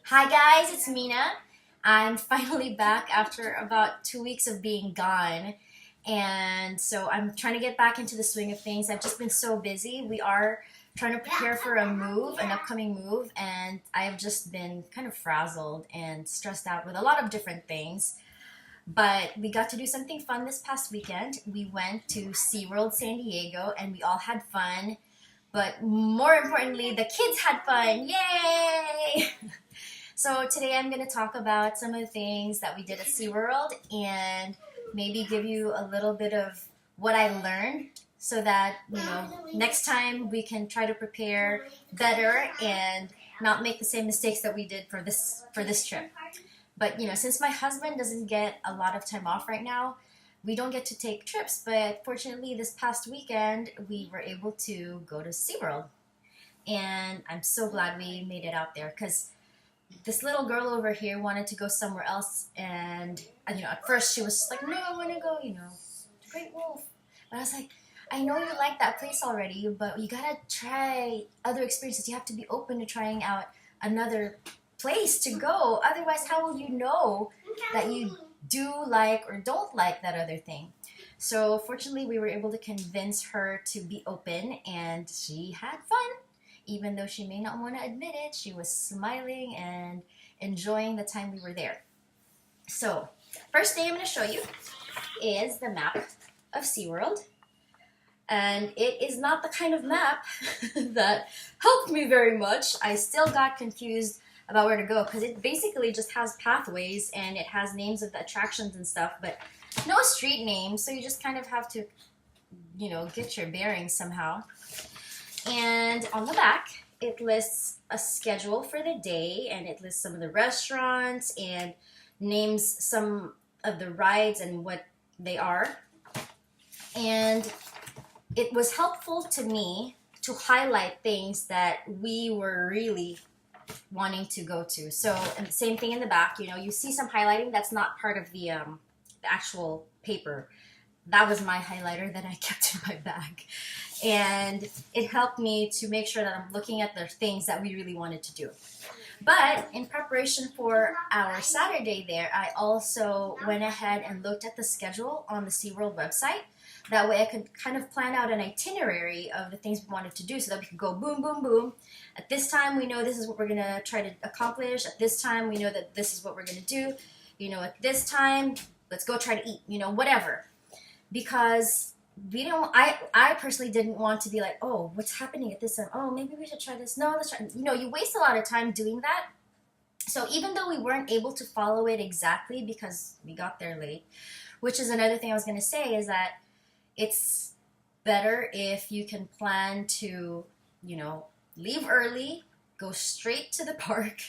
Hi guys, it's Mina. I'm finally back after about 2 weeks of being gone. And so I'm trying to get back into the swing of things. I've just been so busy. We are trying to prepare for a move, an upcoming move, and I have just been kind of frazzled and stressed out with a lot of different things. But we got to do something fun this past weekend. We went to SeaWorld San Diego and we all had fun. But more importantly, the kids had fun. Yay! So today I'm going to talk about some of the things that we did at SeaWorld and maybe give you a little bit of what I learned so that, next time we can try to prepare better and not make the same mistakes that we did for this trip. But, since my husband doesn't get a lot of time off right now, we don't get to take trips. But fortunately, this past weekend, we were able to go to SeaWorld. And I'm so glad we made it out there because this little girl over here wanted to go somewhere else, and at first she was just like, no, I want to go, to Great Wolf. But I was like, I know you like that place already, but you gotta try other experiences. You have to be open to trying out another place to go. Otherwise, how will you know that you do like or don't like that other thing? So fortunately, we were able to convince her to be open, and she had fun. Even though she may not want to admit it, she was smiling and enjoying the time we were there. So, first thing I'm going to show you is the map of SeaWorld. And it is not the kind of map that helped me very much. I still got confused about where to go because it basically just has pathways and it has names of the attractions and stuff, but no street names, so you just kind of have to, get your bearings somehow. And on the back, it lists a schedule for the day, and it lists some of the restaurants and names some of the rides and what they are. And it was helpful to me to highlight things that we were really wanting to go to. So, and the same thing in the back, you see some highlighting that's not part of the actual paper. That was my highlighter that I kept in my bag. And it helped me to make sure that I'm looking at the things that we really wanted to do. But in preparation for our Saturday there, I also went ahead and looked at the schedule on the SeaWorld website. That way I could kind of plan out an itinerary of the things we wanted to do so that we could go boom, boom, boom. At this time, we know this is what we're going to try to accomplish. At this time, we know that this is what we're going to do. At this time, let's go try to eat, whatever. Because I personally didn't want to be like, oh, what's happening at this time? Oh, maybe we should try this. No, let's try. You waste a lot of time doing that. So even though we weren't able to follow it exactly because we got there late, which is another thing I was going to say is that it's better if you can plan to, leave early, go straight to the park.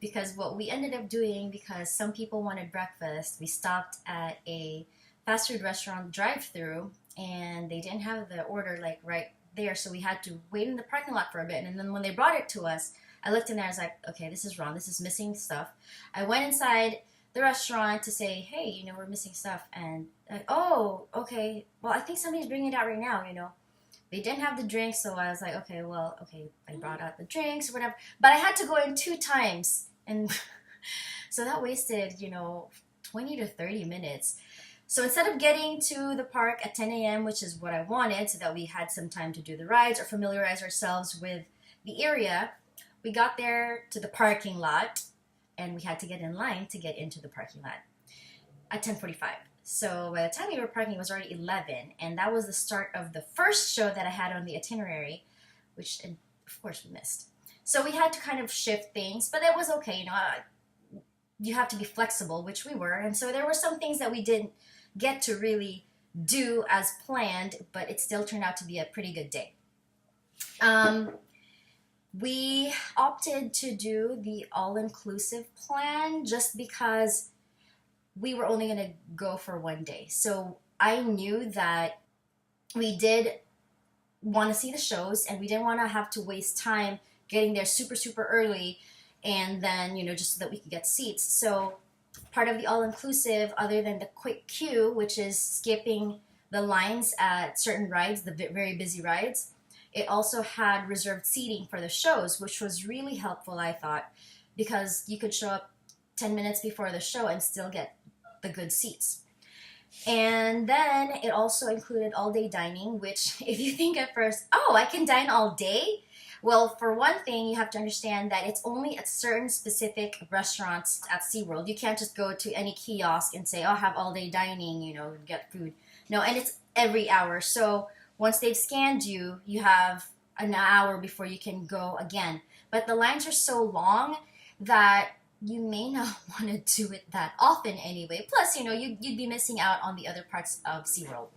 Because what we ended up doing, because some people wanted breakfast, we stopped at a fast food restaurant drive-through, and they didn't have the order like right there, so we had to wait in the parking lot for a bit. And then when they brought it to us, I looked in there, I was like, okay, this is wrong, this is missing stuff. I went inside the restaurant to say, hey, we're missing stuff, and like, oh, okay, well, I think somebody's bringing it out right now. They didn't have the drinks, so I was like, okay, I brought out the drinks or whatever, but I had to go in 2 times, and so that wasted 20 to 30 minutes. So instead of getting to the park at 10 a.m., which is what I wanted, so that we had some time to do the rides or familiarize ourselves with the area, we got there to the parking lot, and we had to get in line to get into the parking lot at 10:45. So by the time we were parking, it was already 11, and that was the start of the first show that I had on the itinerary, which, of course, we missed. So we had to kind of shift things, but that was okay. You have to be flexible, which we were, and so there were some things that we didn't get to really do as planned, but it still turned out to be a pretty good day. We opted to do the all-inclusive plan just because we were only going to go for one day. So I knew that we did want to see the shows, and we didn't want to have to waste time getting there super, super early, and then, just so that we could get seats. So part of the all-inclusive, other than the quick queue, which is skipping the lines at certain rides, the very busy rides, it also had reserved seating for the shows, which was really helpful, I thought, because you could show up 10 minutes before the show and still get the good seats. And then it also included all-day dining, which if you think at first, oh, I can dine all day? Well, for one thing, you have to understand that it's only at certain specific restaurants at SeaWorld. You can't just go to any kiosk and say, oh, have all-day dining, you know, get food. No, and it's every hour. So once they've scanned you, you have an hour before you can go again. But the lines are so long that you may not want to do it that often anyway. Plus, you know, you'd be missing out on the other parts of SeaWorld.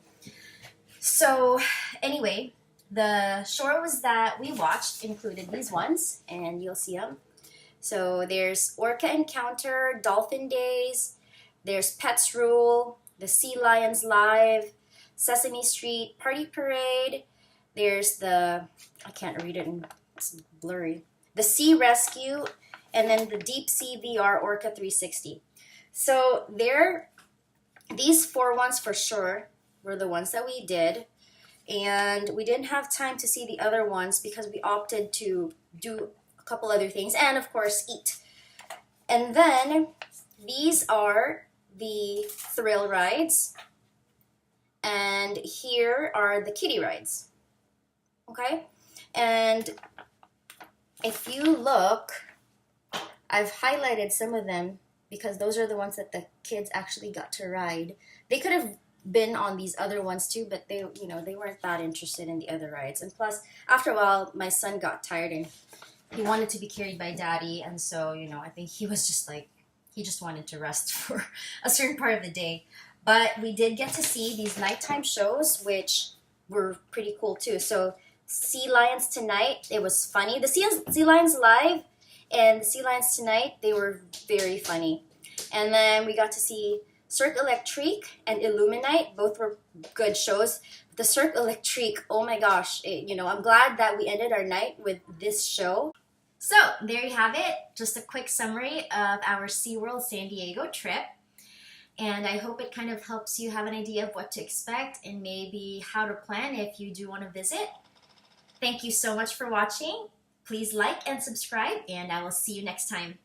So anyway, the shows that we watched included these ones, and you'll see them. So there's Orca Encounter, Dolphin Days, there's Pets Rule, the Sea Lions Live, Sesame Street, Party Parade, there's the, I can't read it, it's blurry, the Sea Rescue, and then the Deep Sea VR Orca 360. So these 4 ones for sure were the ones that we did. And we didn't have time to see the other ones because we opted to do a couple other things and, of course, eat. And then these are the thrill rides. And here are the kiddie rides. Okay? And if you look, I've highlighted some of them because those are the ones that the kids actually got to ride. They could have been on these other ones too, but they weren't that interested in the other rides. And plus, after a while, my son got tired and he wanted to be carried by daddy, and so, you know, I think he was just like, he just wanted to rest for a certain part of the day. But we did get to see these nighttime shows, which were pretty cool too. So Sea Lions Tonight, it was funny. The Sea Lions Live and the Sea Lions Tonight, they were very funny. And then we got to see Cirque Electrique and Illuminite. Both were good shows. The Cirque Electrique, oh my gosh, I'm glad that we ended our night with this show. So there you have it, just a quick summary of our SeaWorld San Diego trip. And I hope it kind of helps you have an idea of what to expect and maybe how to plan if you do want to visit. Thank you so much for watching. Please like and subscribe, and I will see you next time.